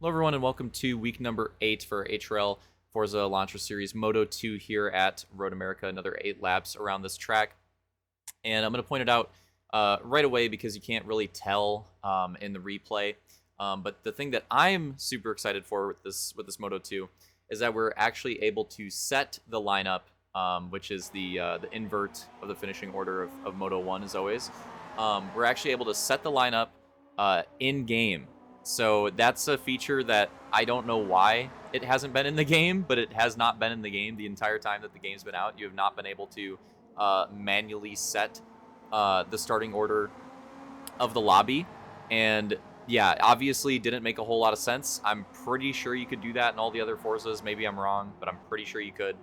Hello, everyone, and welcome to week number 8 for HRL Forza Elantra Series Moto 2 here at Road America. Another 8 laps around this track. And I'm going to point it out right away because you can't really tell in the replay. But the thing that I'm super excited for with this Moto 2 is that we're actually able to set the lineup, which is the invert of the finishing order of Moto 1 as always. We're actually able to set the lineup in-game. So that's a feature that I don't know why it hasn't been in the game, but it has not been in the game the entire time that the game's been out. You have not been able to manually set the starting order of the lobby. And yeah, obviously didn't make a whole lot of sense. I'm pretty sure you could do that in all the other Forzas. Maybe I'm wrong, but I'm pretty sure you could.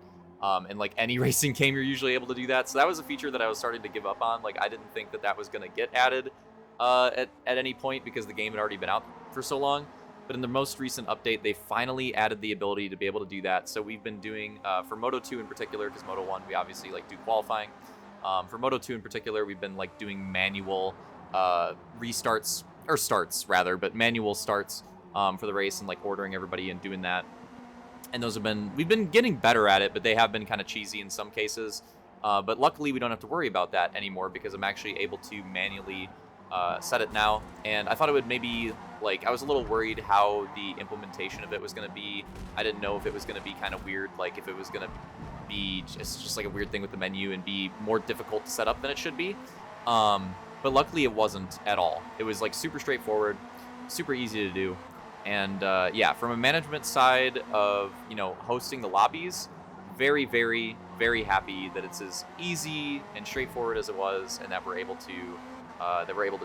In like any racing game, you're usually able to do that. So that was a feature that I was starting to give up on. Like I didn't think that was going to get added at any point because the game had already been out for so long. But in the most recent update, they finally added the ability to be able to do that. So we've been doing, for Moto 2 in particular, because Moto 1, we obviously like do qualifying. For Moto 2 in particular, we've been like doing manual restarts, or starts rather, but manual starts for the race and like ordering everybody and doing that. And those have been, we've been getting better at it, but they have been kind of cheesy in some cases. But luckily we don't have to worry about that anymore because I'm actually able to manually set it now. And I thought it would maybe, like, I was a little worried how the implementation of it was going to be. I didn't know if it was going to be kind of weird, like if it was going to be just like a weird thing with the menu and be more difficult to set up than it should be. But luckily it wasn't at all. It was like super straightforward, super easy to do. And yeah, from a management side of, you know, hosting the lobbies, very, very, very happy that it's as easy and straightforward as it was, and that we're able to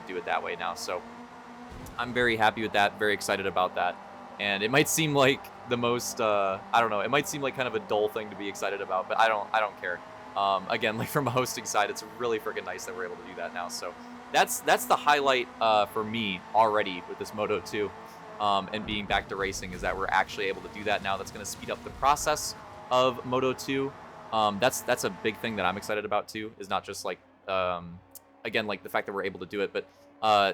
do it that way now. So I'm very happy with that, very excited about that. And it might seem like the most, I don't know, it might seem like kind of a dull thing to be excited about, but I don't care. Again, like from a hosting side, it's really freaking nice that we're able to do that now. So that's the highlight for me already with this Moto 2 and being back to racing, is that we're actually able to do that now. That's going to speed up the process of Moto 2. That's a big thing that I'm excited about too, is not just like, again, like the fact that we're able to do it, but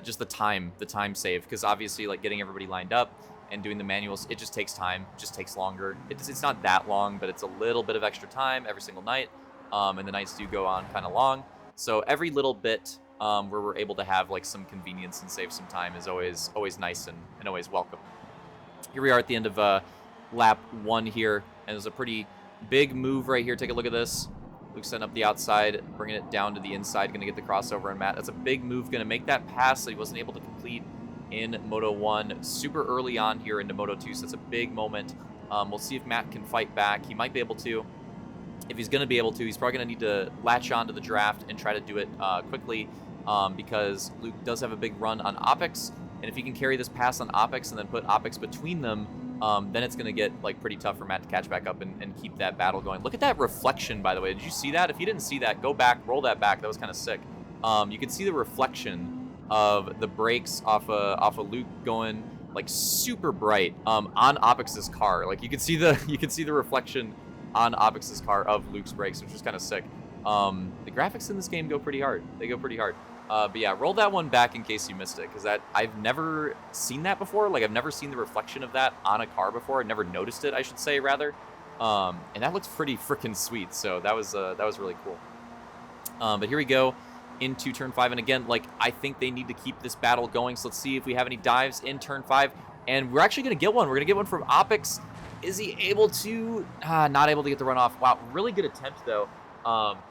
just the time save, because obviously like getting everybody lined up and doing the manuals, it just takes time, it just takes longer. It's not that long, but it's a little bit of extra time every single night, and the nights do go on kind of long. So every little bit where we're able to have like some convenience and save some time is always nice and always welcome. Here we are at the end of lap 1 here, and there's a pretty big move right here. Take a look at this. Luke setting up the outside, bringing it down to the inside, going to get the crossover on Matt. That's a big move, going to make that pass that he wasn't able to complete in Moto 1 super early on here into Moto 2, so it's a big moment. We'll see if Matt can fight back. He might be able to. If he's going to be able to, he's probably going to need to latch on to the draft and try to do it quickly because Luke does have a big run on Opix, and if he can carry this pass on Opix and then put Opix between them, then it's going to get like pretty tough for Matt to catch back up and keep that battle going. Look at that reflection, by the way. Did you see that? If you didn't see that, go back, roll that back. That was kind of sick. You can see the reflection of the brakes off of Luke going like super bright on Opix's car. Like you can see the reflection on Opix's car of Luke's brakes, which is kind of sick. The graphics in this game go pretty hard. They go pretty hard. But yeah, roll that one back in case you missed it, because I've never seen that before. Like I've never seen the reflection of that on a car before. I've never noticed it, I should say, rather. And that looks pretty freaking sweet. So that was really cool. But here we go into turn 5, and again, like I think they need to keep this battle going. So let's see if we have any dives in turn 5, and we're actually gonna get one. We're gonna get one from Opix. Is he able to? Not able to get the runoff. Wow, really good attempt though.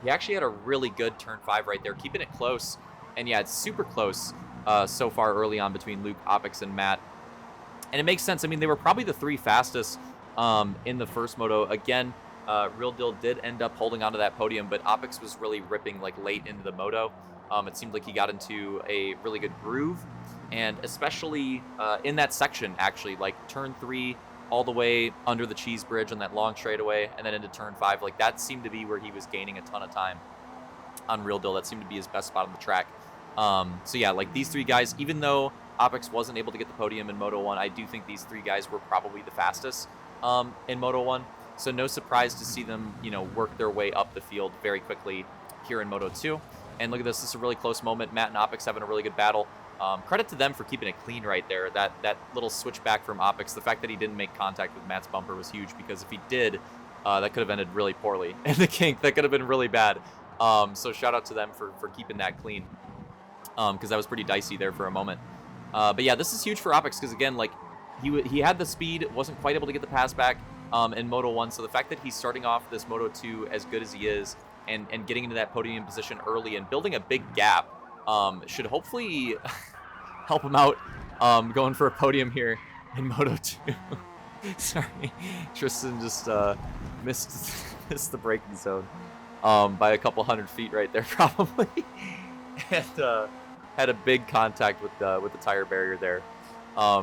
He actually had a really good turn 5 right there, keeping it close. And yeah, it's super close so far early on between Luke, Opix, and Matt. And it makes sense. I mean, they were probably the 3 fastest in the first moto. Again, Real Deal did end up holding onto that podium, but Opix was really ripping like late into the moto. It seemed like he got into a really good groove. And especially in that section, actually, like turn 3 all the way under the cheese bridge on that long straightaway, and then into turn 5, like that seemed to be where he was gaining a ton of time on Real Deal. That seemed to be his best spot on the track. So yeah, like these 3 guys, even though Opix wasn't able to get the podium in Moto 1, I do think these 3 guys were probably the fastest in Moto 1. So no surprise to see them, you know, work their way up the field very quickly here in Moto 2. And look at this. This is a really close moment. Matt and Opix having a really good battle. Credit to them for keeping it clean right there. That little switchback from Opix, the fact that he didn't make contact with Matt's bumper was huge, because if he did, that could have ended really poorly. And the kink, that could have been really bad. So shout out to them for keeping that clean, because that was pretty dicey there for a moment. But yeah, this is huge for Opix, because again, like, he had the speed, wasn't quite able to get the pass back in Moto 1. So the fact that he's starting off this Moto 2 as good as he is, and getting into that podium position early and building a big gap, should hopefully help him out going for a podium here in Moto 2. Sorry, Tristan just missed the braking zone by a couple 100 feet right there, probably, and had a big contact with the tire barrier there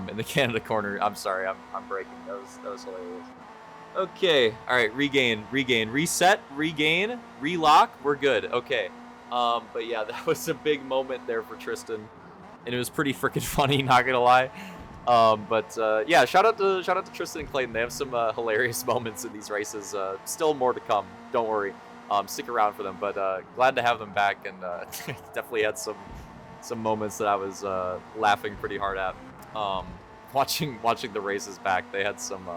in the Canada corner. I'm sorry, I'm braking. That was hilarious. Okay, all right, regain, reset, regain, relock. We're good. Okay. But yeah, that was a big moment there for Tristan, and it was pretty freaking funny, not gonna lie. Yeah, shout out to Tristan and Clayton. They have some hilarious moments in these races. Still more to come. Don't worry. Stick around for them. But glad to have them back, and definitely had some moments that I was laughing pretty hard at. Watching the races back, they had some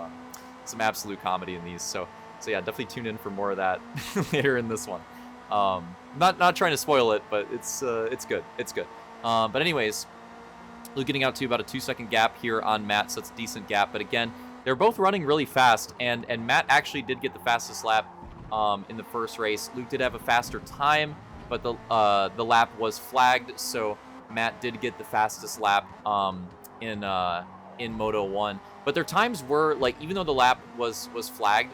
absolute comedy in these. So yeah, definitely tune in for more of that later in this one. Not trying to spoil it, but it's good. It's good. But anyways, Luke getting out to about a 2-second gap here on Matt, so it's a decent gap. But again, they're both running really fast, and Matt actually did get the fastest lap in the first race. Luke did have a faster time, but the lap was flagged, so Matt did get the fastest lap in Moto 1. But their times were, like, even though the lap was flagged,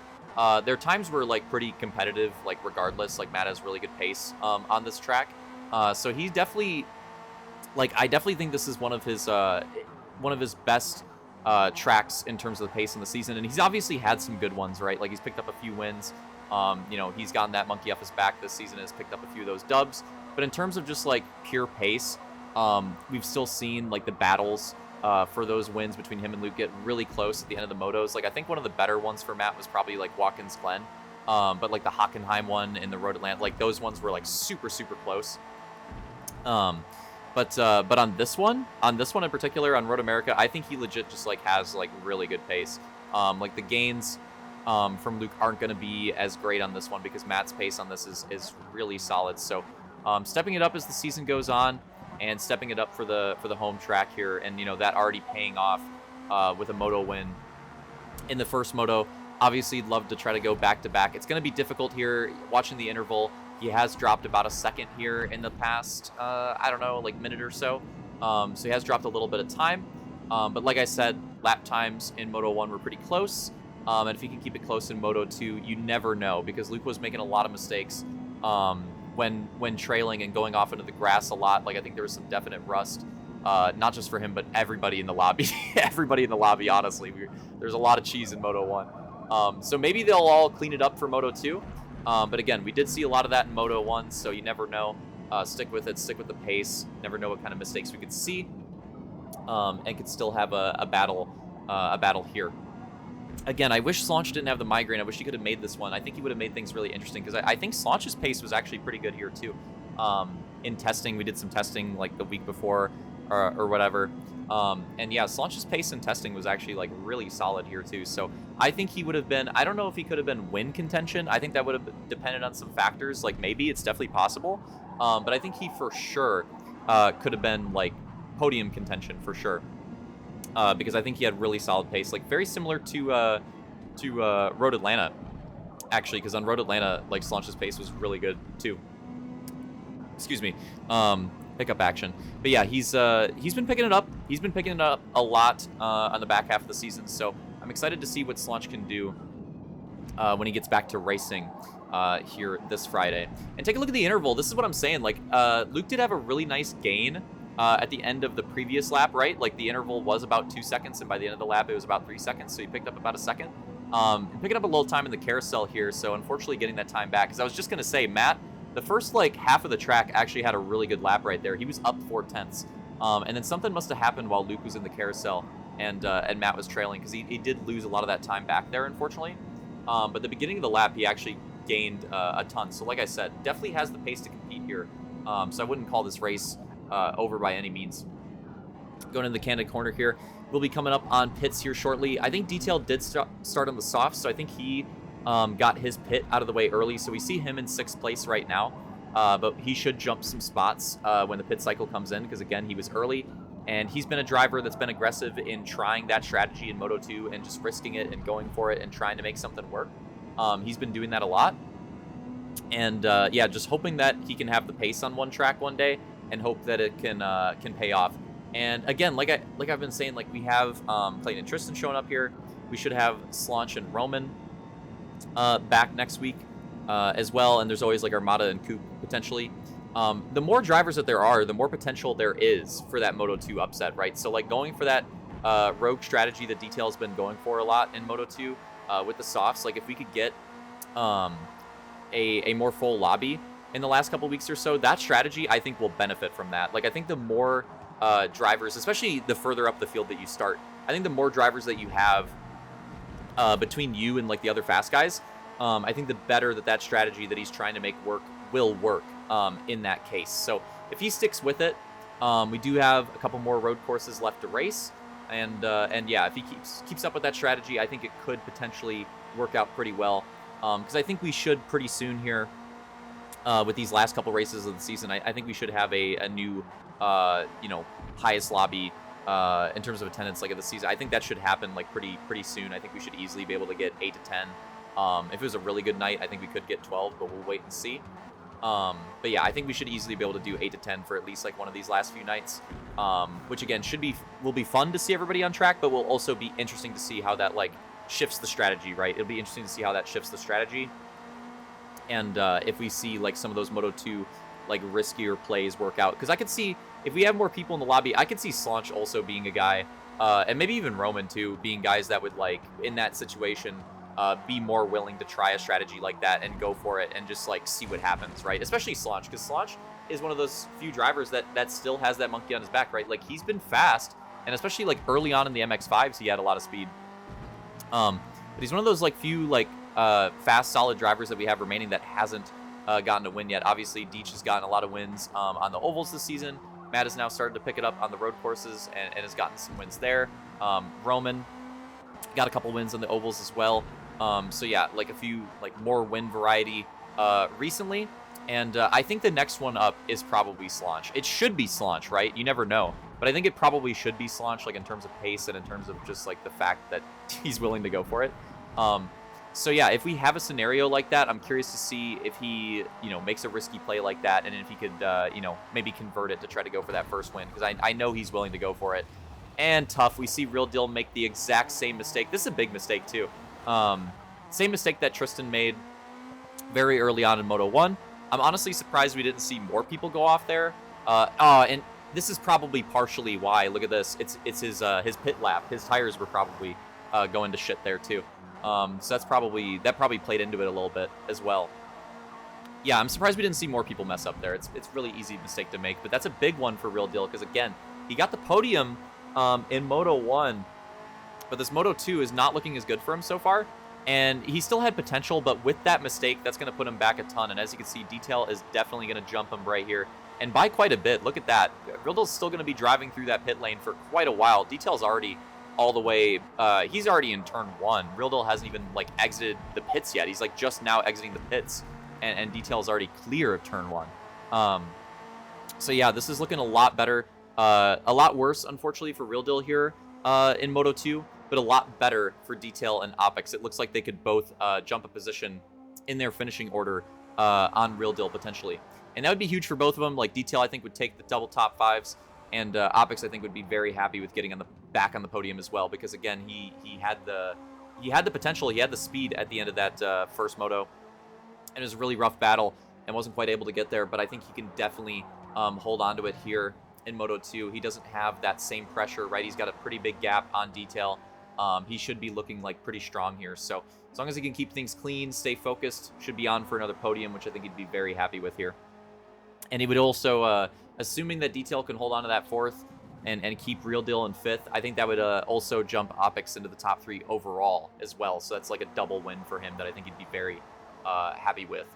their times were, like, pretty competitive, like, regardless. Like, Matt has really good pace on this track. So he's definitely, like, I definitely think this is one of his best tracks in terms of the pace in the season. And he's obviously had some good ones, right? Like, he's picked up a few wins. You know, he's gotten that monkey off his back this season and has picked up a few of those dubs. But in terms of just, like, pure pace, we've still seen, like, the battles for those wins between him and Luke get really close at the end of the motos. Like, I think one of the better ones for Matt was probably, like, Watkins Glen. But, like, the Hockenheim one and the Road Atlanta, like, those ones were, like, super, super close. But on this one in particular, on Road America, I think he legit just, like, has, like, really good pace. Like, the gains from Luke aren't going to be as great on this one, because Matt's pace on this is really solid. So stepping it up as the season goes on, and stepping it up for the home track here, and, you know, that already paying off with a moto win in the first moto. Obviously, he'd love to try to go back-to-back. It's going to be difficult here. Watching the interval, he has dropped about a second here in the past, I don't know, like, minute or so. So he has dropped a little bit of time. But like I said, lap times in Moto 1 were pretty close. And if he can keep it close in Moto 2, you never know, because Luke was making a lot of mistakes when trailing and going off into the grass a lot. Like, I think there was some definite rust, not just for him, but everybody in the lobby. Everybody in the lobby, honestly. There's a lot of cheese in Moto 1. So maybe they'll all clean it up for Moto 2. But again, we did see a lot of that in Moto 1, so you never know. Stick with it, stick with the pace. Never know what kind of mistakes we could see, and could still have a battle here. Again, I wish Slaunch didn't have the migraine. I wish he could have made this one. I think he would have made things really interesting, because I think Slaunch's pace was actually pretty good here too. In testing, we did some testing like the week before or whatever. And yeah, Slaunch's pace in testing was actually, like, really solid here too. So I think he would have been, I don't know if he could have been win contention. I think that would have depended on some factors. Like, maybe it's definitely possible. But I think he for sure could have been, like, podium contention for sure. Because I think he had really solid pace, like, very similar to Road Atlanta, actually, because on Road Atlanta, like, Slaunch's pace was really good too. Excuse me, pickup action. But yeah, he's been picking it up. He's been picking it up a lot on the back half of the season. So I'm excited to see what Slaunch can do when he gets back to racing here this Friday. And take a look at the interval. This is what I'm saying. Like, Luke did have a really nice gain at the end of the previous lap, right? Like, the interval was about 2 seconds, and by the end of the lap, it was about 3 seconds, so he picked up about a second. And picking up a little time in the carousel here, so unfortunately getting that time back, because I was just going to say, Matt, the first, like, half of the track actually had a really good lap right there. He was up 4/10. And then something must have happened while Luke was in the carousel, and Matt was trailing, because he did lose a lot of that time back there, unfortunately. But the beginning of the lap, he actually gained a ton. So like I said, definitely has the pace to compete here. So I wouldn't call this race over by any means. Going into the candid corner here, we'll be coming up on pits here shortly. I think Detail did start on the soft, so I think he got his pit out of the way early. So we see him in 6th place right now, but he should jump some spots when the pit cycle comes in, because again, he was early, and he's been a driver that's been aggressive in trying that strategy in Moto 2 and just risking it and going for it and trying to make something work. He's been doing that a lot, and yeah, just hoping that he can have the pace on one track one day and hope that it can pay off. And again, like I've been saying, like we have Clayton and Tristan showing up here. We should have Slaunch and Roman back next week as well. And there's always like Armada and Coop potentially. The more drivers that there are, the more potential there is for that Moto 2 upset, right? So like going for that rogue strategy that Detail's been going for a lot in Moto 2 with the softs. Like if we could get a more full lobby in the last couple weeks or so, that strategy I think will benefit from that. Like I think the more drivers, especially the further up the field that you start, I think the more drivers that you have between you and like the other fast guys, I think the better that strategy that he's trying to make work will work in that case. So if he sticks with it, we do have a couple more road courses left to race, and yeah, if he keeps up with that strategy, I think it could potentially work out pretty well, because I think we should pretty soon here with these last couple races of the season, I think we should have a new highest lobby in terms of attendance like of the season. I think that should happen like pretty soon. I think we should easily be able to get 8 to 10. If it was a really good night, I think we could get 12, but we'll wait and see. But yeah, I think we should easily be able to do 8 to 10 for at least like one of these last few nights, which again will be fun to see everybody on track, but will also be interesting to see how that like shifts the strategy, right? It'll be interesting to see how that shifts the strategy, and if we see like some of those Moto 2 like riskier plays work out, because I could see if we have more people in the lobby, I could see Slaunch also being a guy, and maybe even Roman too, being guys that would like in that situation be more willing to try a strategy like that and go for it and just like see what happens, right? Especially Slaunch, because Slaunch is one of those few drivers that still has that monkey on his back, right? Like he's been fast, and especially like early on in the MX-5s, he had a lot of speed. But he's one of those like few like fast, solid drivers that we have remaining that hasn't gotten a win yet. Obviously, Deech has gotten a lot of wins on the ovals this season. Matt has now started to pick it up on the road courses and has gotten some wins there. Roman got a couple wins on the ovals as well. So yeah, like a few like more win variety recently. And I think the next one up is probably Slaunch. It should be Slaunch, right? You never know. But I think it probably should be Slaunch, like in terms of pace and in terms of just like the fact that he's willing to go for it. So yeah, if we have a scenario like that, I'm curious to see if he, makes a risky play like that, and if he could, maybe convert it to try to go for that first win, because I know he's willing to go for it. And tough, we see Real Deal make the exact same mistake. This is a big mistake too. Same mistake that Tristan made very early on in Moto 1. I'm honestly surprised we didn't see more people go off there. And this is probably partially why. Look at this. It's his pit lap. His tires were probably going to shit there too. So that probably played into it a little bit as well. Yeah, I'm surprised we didn't see more people mess up there. It's really easy mistake to make, but that's a big one for Real Deal, because again, he got the podium in Moto 1, but this Moto 2 is not looking as good for him so far, and he still had potential, but with that mistake, that's going to put him back a ton, and as you can see, Detail is definitely going to jump him right here, and by quite a bit. Look at that. Real Deal's still going to be driving through that pit lane for quite a while. Detail's already all the way, he's already in turn 1. Real Deal hasn't even like exited the pits yet. He's like just now exiting the pits, and Detail's already clear of turn 1. So yeah, this is looking a lot better. A lot worse, unfortunately, for Real Deal here in Moto 2, but a lot better for Detail and Opix. It looks like they could both jump a position in their finishing order on Real Deal potentially. And that would be huge for both of them. Like Detail, I think, would take the double top 5s, and Opix, I think, would be very happy with getting back on the podium as well, because again, he had the potential, he had the speed at the end of that first moto, and it was a really rough battle and wasn't quite able to get there. But I think he can definitely hold on to it here in Moto 2. He doesn't have that same pressure, right? He's got a pretty big gap on Detail. He should be looking like pretty strong here. So as long as he can keep things clean, stay focused, should be on for another podium, which I think he'd be very happy with here. And he would also, assuming that Detail can hold on to that 4th and keep Real Deal in 5th, I think that would also jump Opix into the top 3 overall as well. So that's like a double win for him that I think he'd be very happy with.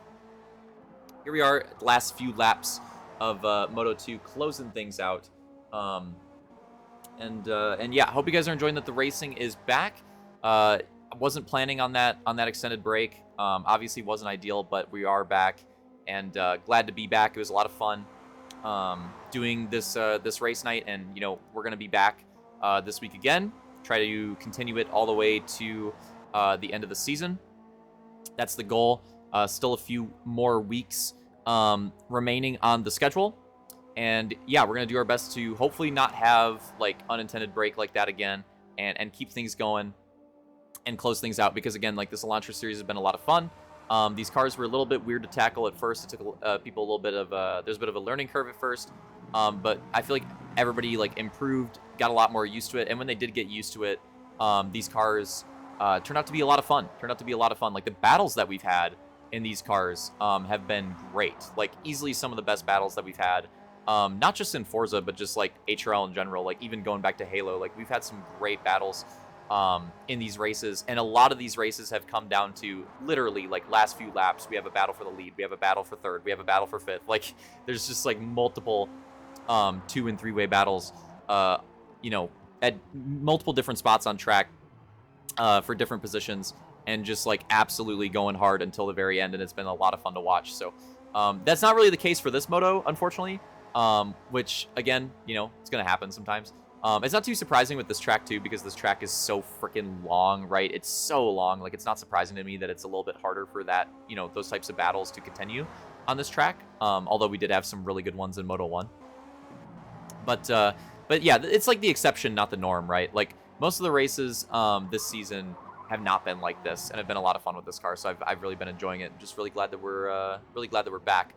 Here we are, last few laps of Moto 2, closing things out. And yeah, hope you guys are enjoying that the racing is back. I wasn't planning on that extended break. Obviously wasn't ideal, but we are back, and glad to be back. It was a lot of fun doing this race night, and we're gonna be back this week again. Try to continue it all the way to the end of the season. That's the goal. Still a few more weeks remaining on the schedule. And yeah, we're going to do our best to hopefully not have like unintended break like that again, and keep things going and close things out, because again, like this Elantra series has been a lot of fun. These cars were a little bit weird to tackle at first. It took people a little bit of there's a bit of a learning curve at first, but I feel like everybody like improved, got a lot more used to it, and when they did get used to it, these cars turned out to be a lot of fun. Like the battles that we've had in these cars have been great. Like easily some of the best battles that we've had. Not just in Forza, but just like HRL in general, like even going back to Halo, like we've had some great battles in these races, and a lot of these races have come down to literally like last few laps. We have a battle for the lead, we have a battle for third, we have a battle for fifth. Like there's just like multiple 2- and 3-way battles, at multiple different spots on track for different positions, and just like absolutely going hard until the very end, and it's been a lot of fun to watch. So that's not really the case for this moto, unfortunately. Which again, it's gonna happen sometimes. It's not too surprising with this track too, because this track is so freaking long, right? It's so long. Like it's not surprising to me that it's a little bit harder for that, those types of battles to continue on this track. Although we did have some really good ones in Moto 1. But yeah, it's like the exception, not the norm, right? Like most of the races this season have not been like this, and have been a lot of fun with this car. So I've really been enjoying it. Just really glad that we're back.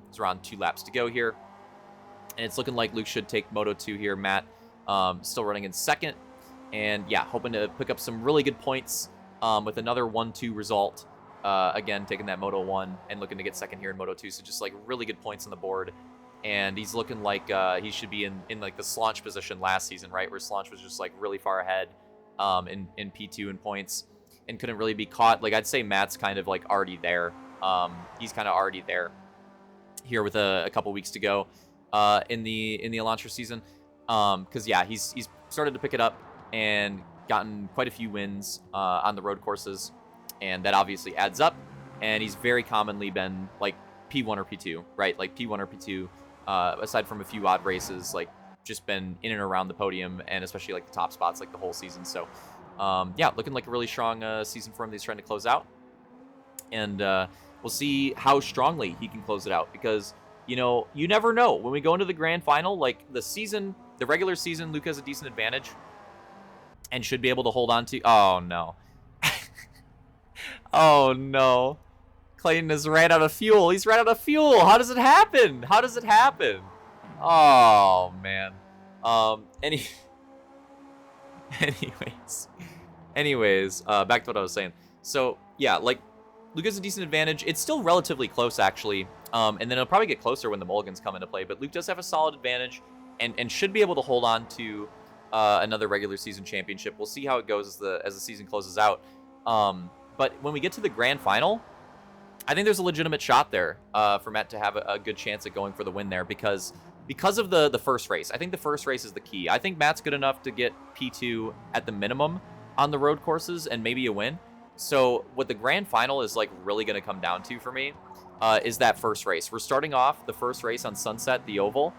It's around 2 laps to go here, and it's looking like Luke should take Moto 2 here. Matt still running in second, and yeah, hoping to pick up some really good points with another 1-2 result. Again, taking that Moto 1 and looking to get second here in Moto 2. So just like really good points on the board, and he's looking like he should be in like the Slaunch position last season, right, where Slaunch was just like really far ahead in P2 in points and couldn't really be caught. Like I'd say Matt's kind of like already there. He's kind of already there here with a couple weeks to go in the Elantra season, because yeah, he's started to pick it up and gotten quite a few wins on the road courses, and that obviously adds up. And he's very commonly been like P1 or P2, right? Like P1 or P2, aside from a few odd races, like just been in and around the podium, and especially like the top spots like the whole season. So yeah, looking like a really strong season for him that he's trying to close out, and we'll see how strongly he can close it out, because you never know when we go into the grand final. Like the regular season, Luke has a decent advantage and should be able to hold on to. Oh no. Oh no, Clayton has ran out of fuel. He's ran out of fuel. How does it happen? Oh man. Anyways, back to what I was saying. So yeah, like Luke has a decent advantage. It's still relatively close, actually, and then it'll probably get closer when the mulligans come into play. But Luke does have a solid advantage, and should be able to hold on to another regular season championship. We'll see how it goes as the season closes out. But when we get to the grand final, I think there's a legitimate shot there for Matt to have a good chance at going for the win there, because of the first race. I think the first race is the key. I think Matt's good enough to get P2 at the minimum on the road courses and maybe a win. So what the grand final is like really going to come down to for me is that first race. We're starting off the first race on Sunset, the Oval,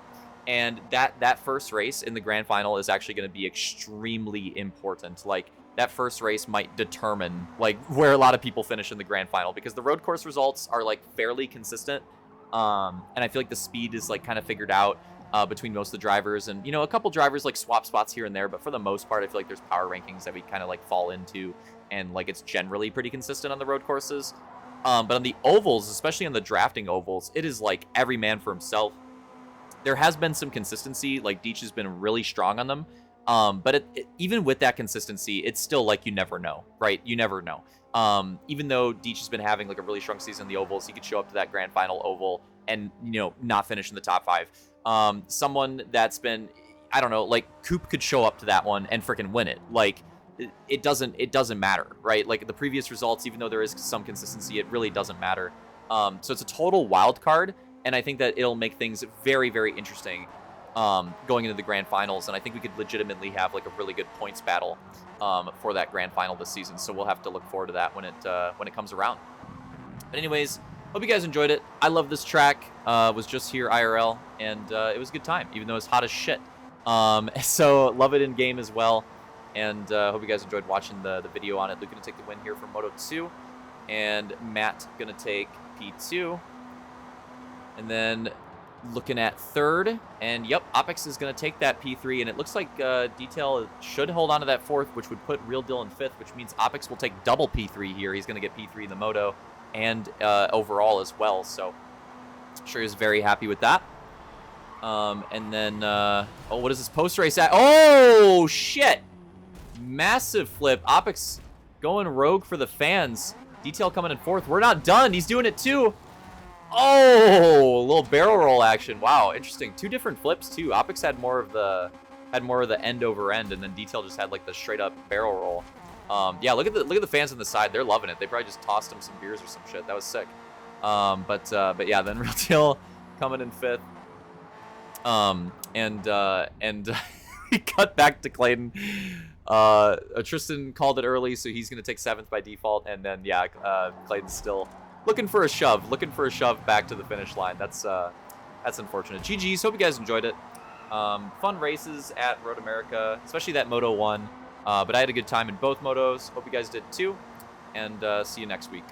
and that first race in the grand final is actually going to be extremely important. Like that first race might determine like where a lot of people finish in the grand final, because the road course results are like fairly consistent. And I feel like the speed is like kind of figured out between most of the drivers, and a couple drivers like swap spots here and there, but for the most part I feel like there's power rankings that we kind of like fall into, and like it's generally pretty consistent on the road courses. But on the ovals, especially on the drafting ovals, it is like every man for himself. There has been some consistency, like Deech has been really strong on them, but even with that consistency, it's still like you never know, right? You never know. Even though Deech has been having like a really strong season in the ovals, he could show up to that grand final oval and not finish in the top 5. Someone that's been, I don't know, like Coop could show up to that one and freaking win it. Like it doesn't matter, right? Like the previous results, even though there is some consistency, it really doesn't matter. So it's a total wild card, and I think that it'll make things very, very interesting going into the grand finals, and I think we could legitimately have like a really good points battle for that grand final this season. So we'll have to look forward to that when it comes around. But anyways, hope you guys enjoyed it. I love this track. Was just here IRL, and it was a good time, even though it's hot as shit. So love it in game as well, and hope you guys enjoyed watching the video on it. Luke gonna take the win here for Moto 2, and Matt gonna take P2, and then looking at third, and yep, Opex is going to take that P3, and it looks like Detail should hold on to that fourth, which would put Real Deal in fifth, which means Opex will take double P3 here. He's going to get P3 in the Moto and overall as well, so I'm sure he's very happy with that. And then, oh, what is this post race at? Oh, shit! Massive flip. Opex going rogue for the fans. Detail coming in fourth. We're not done. He's doing it too. Oh, a little barrel roll action. Wow, interesting. Two different flips too. Opex had more of the end over end, and then Detail just had like the straight up barrel roll. Yeah, look at the fans on the side. They're loving it. They probably just tossed him some beers or some shit. That was sick. But yeah, then Real Deal coming in fifth. And we cut back to Clayton. Tristan called it early, so he's gonna take seventh by default, and then yeah, Clayton's still looking for a shove back to the finish line. That's unfortunate. GG's. Hope you guys enjoyed it. Fun races at Road America, especially that Moto 1. But I had a good time in both motos. Hope you guys did too. And see you next week.